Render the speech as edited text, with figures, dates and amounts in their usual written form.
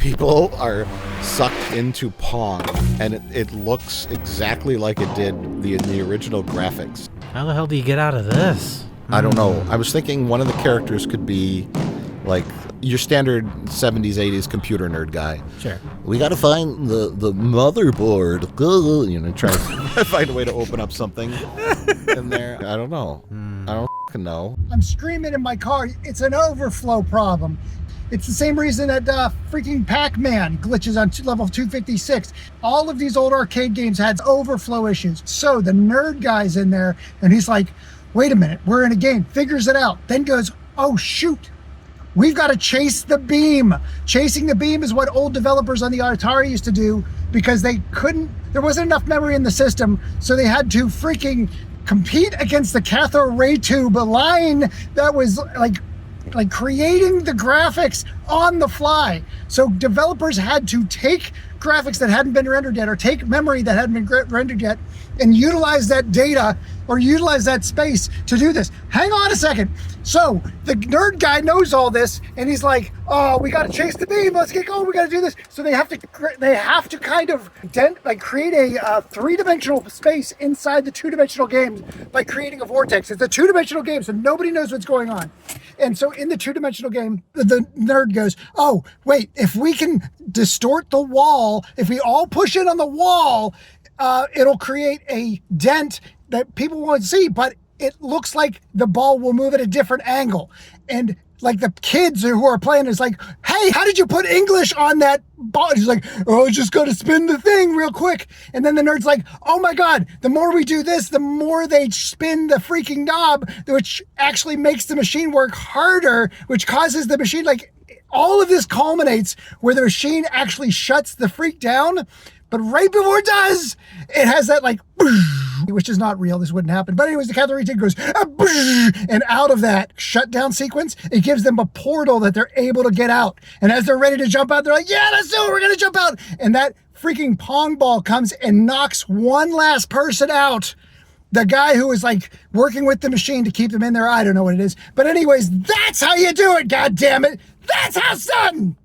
People are sucked into Pong, and it looks exactly like it did in the original graphics. How the hell do you get out of this? I don't know. I was thinking one of the characters could be like your standard 70s, 80s computer nerd guy. Sure. We got to find the motherboard. You know, try to find a way to open up something in there. I don't know. I don't fucking know. I'm screaming in my car. It's an overflow problem. It's the same reason that freaking Pac-Man glitches on level 256. All of these old arcade games had overflow issues. So the nerd guy's in there, and he's like, wait a minute, we're in a game. Figures it out. Then goes, oh, shoot. We've got to chase the beam. Chasing the beam is what old developers on the Atari used to do because there wasn't enough memory in the system, so they had to freaking compete against the cathode ray tube, a line that was like creating the graphics on the fly. So developers had to take graphics that hadn't been rendered yet, or take memory that hadn't been rendered yet, and utilize that data or utilize that space to do this. Hang on a second. So the nerd guy knows all this, and he's like, oh, we got to chase the beam. Let's get going. We got to do this. So they have to kind of create a three-dimensional space inside the two-dimensional game by creating a vortex. It's a two-dimensional game, so nobody knows what's going on. And so in the two-dimensional game, the nerd goes, oh, wait, if we can distort the wall, if we all push in on the wall, it'll create a dent that people won't see, but it looks like the ball will move at a different angle. And like the kids who are playing is like, hey, how did you put English on that ball? He's like, oh, I just got to spin the thing real quick. And then the nerd's like, oh my God, the more we do this, the more they spin the freaking knob, which actually makes the machine work harder, which causes the machine, like, all of this culminates where the machine actually shuts the freak down. But right before it does, it has that like, which is not real. This wouldn't happen. But anyways, the cathode ray tube goes, and out of that shutdown sequence, it gives them a portal that they're able to get out. And as they're ready to jump out, they're like, yeah, let's do it. We're going to jump out. And that freaking Pong ball comes and knocks one last person out. The guy who is like working with the machine to keep them in there. I don't know what it is. But anyways, that's how you do it. God damn it. That's how it's done.